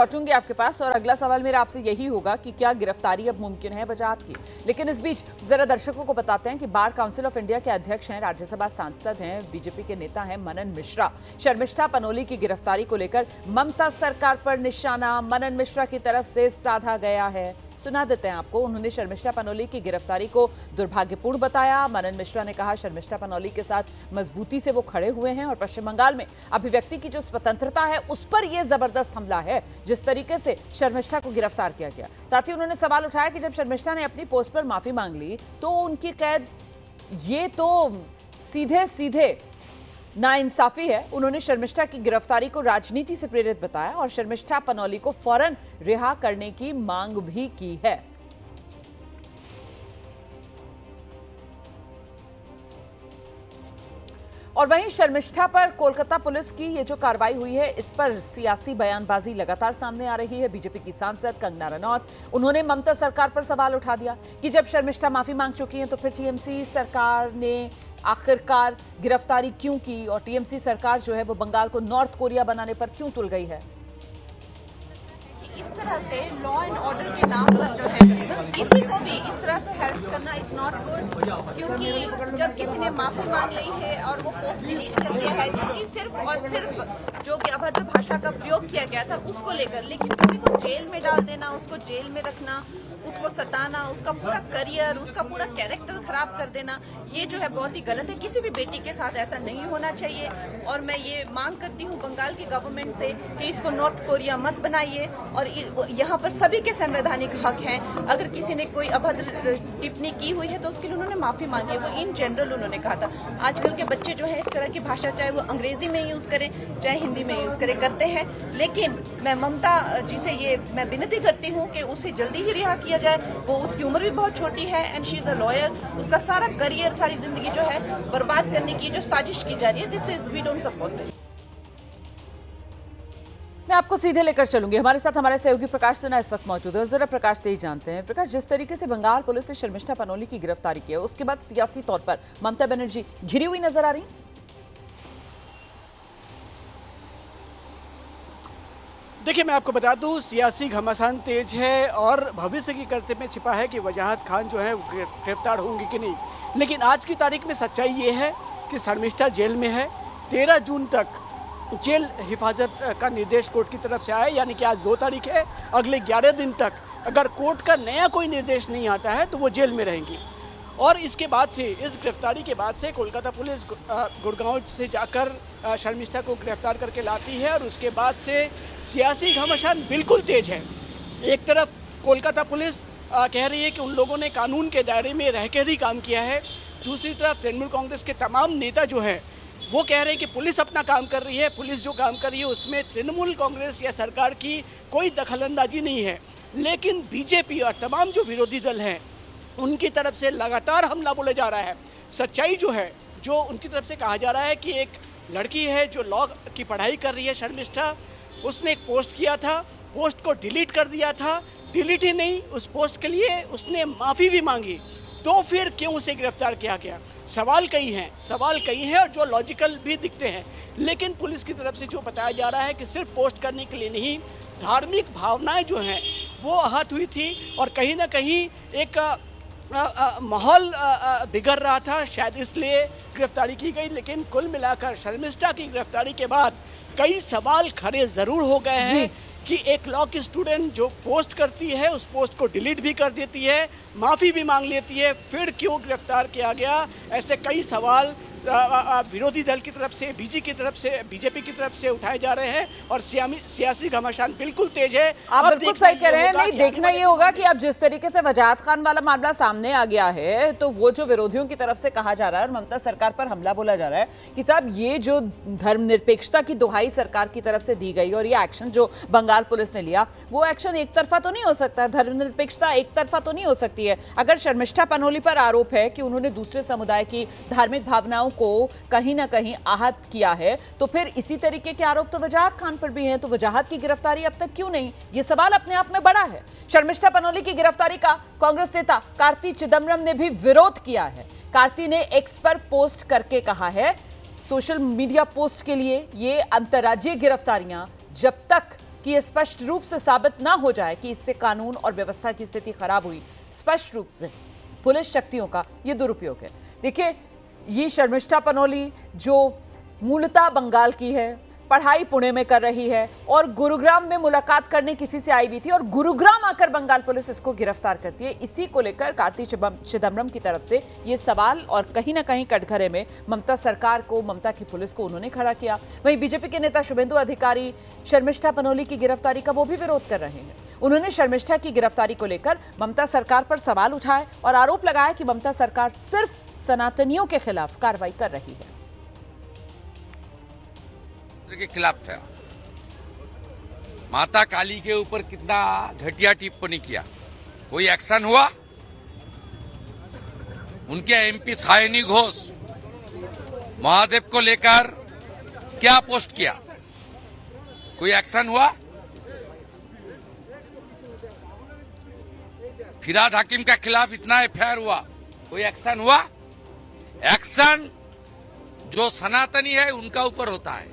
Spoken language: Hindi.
लौटूंगी आपके पास और अगला सवाल मेरा आपसे यही होगा कि क्या गिरफ्तारी अब मुमकिन है वजाहत की। लेकिन इस बीच जरा दर्शकों को बताते हैं कि बार काउंसिल ऑफ इंडिया के अध्यक्ष हैं, राज्यसभा सांसद हैं, बीजेपी के नेता हैं मनन मिश्रा। शर्मिष्ठा पनोली की गिरफ्तारी को लेकर ममता सरकार पर निशाना मनन मिश्रा की तरफ से साधा गया है। सुना देते हैं आपको। उन्होंने शर्मिष्ठा पनोली की गिरफ्तारी को दुर्भाग्यपूर्ण बताया। मनन मिश्रा ने कहा शर्मिष्ठा पनोली के साथ मजबूती से वो खड़े हुए हैं और पश्चिम बंगाल में अभिव्यक्ति की जो स्वतंत्रता है उस पर यह जबरदस्त हमला है जिस तरीके से शर्मिष्ठा को गिरफ्तार किया गया। साथ ही उन्होंने सवाल उठाया कि जब शर्मिष्ठा ने अपनी पोस्ट पर माफी मांग ली तो उनकी कैद, ये तो सीधे सीधे नाइंसाफी है। उन्होंने शर्मिष्ठा की गिरफ्तारी को राजनीति से प्रेरित बताया और शर्मिष्ठा पनोली को फौरन रिहा करने की मांग भी की है। और वहीं शर्मिष्ठा पर कोलकाता पुलिस की ये जो कार्रवाई हुई है इस पर सियासी बयानबाजी लगातार सामने आ रही है। बीजेपी की सांसद कंगना रनौत, उन्होंने ममता सरकार पर सवाल उठा दिया कि जब शर्मिष्ठा माफी मांग चुकी हैं तो फिर टीएमसी सरकार ने आखिरकार गिरफ्तारी क्यों की और टीएमसी सरकार जो है वो बंगाल को नॉर्थ कोरिया बनाने पर क्यों तुल गई है। इस तरह से लॉ एंड ऑर्डर के नाम पर जो है किसी को भी इस तरह से हैरेस करना इज नॉट गुड, क्योंकि जब किसी ने माफी मांग ली है और वो पोस्ट डिलीट कर दिया है क्योंकि सिर्फ और सिर्फ जो कि अभद्र भाषा का प्रयोग किया गया था उसको लेकर, लेकिन किसी को जेल में डाल देना, उसको जेल में रखना, उसको सताना, उसका पूरा करियर, उसका पूरा कैरेक्टर खराब कर देना, ये जो है बहुत ही गलत है। किसी भी बेटी के साथ ऐसा नहीं होना चाहिए और मैं ये मांग करती हूँ बंगाल की गवर्नमेंट से कि इसको नॉर्थ कोरिया मत बनाइए और यहाँ पर सभी के संवैधानिक हक हैं। अगर किसी ने कोई अभद्र टिप्पणी की हुई है तो उसके लिए उन्होंने माफी मांगी है, वो इन जनरल उन्होंने कहा था। आजकल के बच्चे जो है इस तरह की भाषा चाहे वो अंग्रेजी में यूज करें चाहे हिंदी में यूज करें करते हैं, लेकिन मैं ममता जी से ये मैं विनती करती हूँ कि उसे जल्दी ही रिहा किया जाए। वो उसकी उम्र भी बहुत छोटी है and she is a lawyer. उसका सारा करियर, सारी जिंदगी जो है बर्बाद करने की जो साजिश की जा रही है, this is we don't support this. मैं आपको सीधे लेकर चलूंगी। हमारे साथ हमारे सहयोगी प्रकाश सिन्हा इस वक्त मौजूद है और जरा प्रकाश से ही जानते हैं। प्रकाश, जिस तरीके से बंगाल पुलिस ने शर्मिष्ठा पनोली की गिरफ्तारी की है उसके बाद सियासी तौर पर ममता बनर्जी घिरी हुई नजर आ रही है। देखिए, मैं आपको बता दूं सियासी घमासान तेज है और भविष्य की करते में छिपा है कि वजाहत खान जो है गिरफ्तार होंगी कि नहीं। लेकिन आज की तारीख में सच्चाई ये है कि शर्मिष्ठा जेल में है। 13 जून तक जेल हिफाजत का निर्देश कोर्ट की तरफ से आया, यानी कि आज 2 तारीख है। अगले 11 दिन तक अगर कोर्ट का नया कोई निर्देश नहीं आता है तो वो जेल में रहेंगी। और इसके बाद से, इस गिरफ्तारी के बाद से कोलकाता पुलिस गुड़गांव से जाकर शर्मिष्ठा को गिरफ्तार करके लाती है और उसके बाद से सियासी घमासान बिल्कुल तेज है। एक तरफ कोलकाता पुलिस कह रही है कि उन लोगों ने कानून के दायरे में रहकर ही काम किया है, दूसरी तरफ तृणमूल कांग्रेस के तमाम नेता जो हैं वो कह रहे हैं कि पुलिस अपना काम कर रही है, पुलिस जो काम कर रही है उसमें तृणमूल कांग्रेस या सरकार की कोई दखलंदाजी नहीं है। लेकिन बीजेपी और तमाम जो विरोधी दल हैं उनकी तरफ से लगातार हमला बोला जा रहा है। सच्चाई जो है, जो उनकी तरफ से कहा जा रहा है कि एक लड़की है जो लॉ की पढ़ाई कर रही है शर्मिष्ठा, उसने एक पोस्ट किया था, पोस्ट को डिलीट कर दिया था। डिलीट ही नहीं, उस पोस्ट के लिए उसने माफ़ी भी मांगी, तो फिर क्यों उसे गिरफ्तार किया गया। सवाल कई हैं और जो लॉजिकल भी दिखते हैं। लेकिन पुलिस की तरफ से जो बताया जा रहा है कि सिर्फ पोस्ट करने के लिए नहीं, धार्मिक भावनाएं जो हैं वो आहत हुई थी और कहीं ना कहीं एक माहौल बिगड़ रहा था, शायद इसलिए गिरफ्तारी की गई। लेकिन कुल मिलाकर शर्मिष्ठा की गिरफ्तारी के बाद कई सवाल खड़े ज़रूर हो गए हैं कि एक लॉ की स्टूडेंट जो पोस्ट करती है उस पोस्ट को डिलीट भी कर देती है, माफ़ी भी मांग लेती है, फिर क्यों गिरफ्तार किया गया। ऐसे कई सवाल विरोधी दल की तरफ से, बीजेपी की तरफ से उठाए जा रहे हैं और सियासी घमासान बिल्कुल तेज है। आप बिल्कुल सही कह रहे हैं। नहीं, देखना ये होगा कि अब जिस तरीके से वजाहत खान वाला मामला सामने आ गया है तो वो जो विरोधियों की तरफ से कहा जा रहा है और ममता सरकार पर हमला बोला जा रहा है कि साहब ये जो धर्मनिरपेक्षता की दुहाई सरकार की तरफ से दी गई और ये एक्शन जो बंगाल पुलिस ने लिया वो एक्शन एक तरफा तो नहीं हो सकता। धर्मनिरपेक्षता एक तरफा तो नहीं हो सकती है। अगर शर्मिष्ठा पनोली पर आरोप है कि उन्होंने दूसरे समुदाय की धार्मिक भावनाओं को कहीं ना कहीं आहत किया है तो फिर इसी तरीके के आरोप तो वजाहत खान पर भी हैं। तो वजाहत की गिरफ्तारी अब तक क्यों नहीं, ये सवाल अपने आप में बड़ा है। शर्मिष्ठा पनोली की गिरफ्तारी का कांग्रेस नेता कार्ति चिदम्बरम ने भी विरोध किया है। कार्ति ने एक्स पर पोस्ट करके कहा है, सोशल मीडिया पोस्ट के लिए ये अंतर्राज्यीय गिरफ्तारियां जब तक कि ये स्पष्ट रूप से साबित ना हो जाए कि इससे कानून और व्यवस्था की स्थिति खराब हुई, स्पष्ट रूप से पुलिस शक्तियों का ये दुरुपयोग है। देखिए, ये शर्मिष्ठा पनोली जो मूलतः बंगाल की है, पढ़ाई पुणे में कर रही है और गुरुग्राम में मुलाकात करने किसी से आई हुई थी और गुरुग्राम आकर बंगाल पुलिस इसको गिरफ्तार करती है। इसी को लेकर कार्ति चिदम्बरम की तरफ से ये सवाल और कहीं ना कहीं कटघरे में ममता सरकार को, ममता की पुलिस को उन्होंने खड़ा किया। वहीं बीजेपी के नेता शुभेंदु अधिकारी शर्मिष्ठा पनोली की गिरफ्तारी का वो भी विरोध कर रहे हैं। उन्होंने शर्मिष्ठा की गिरफ्तारी को लेकर ममता सरकार पर सवाल उठाए और आरोप लगाया कि ममता सरकार सिर्फ सनातनियों के खिलाफ कार्रवाई कर रही है। के खिलाफ था। माता काली के ऊपर कितना घटिया टिप्पणी किया, कोई एक्शन हुआ? उनके एमपी सायनी घोष महादेव को लेकर क्या पोस्ट किया, कोई एक्शन हुआ? फिराद हकीम के खिलाफ इतना एफआईआर हुआ, कोई एक्शन हुआ? एक्शन जो सनातनी है उनका ऊपर होता है।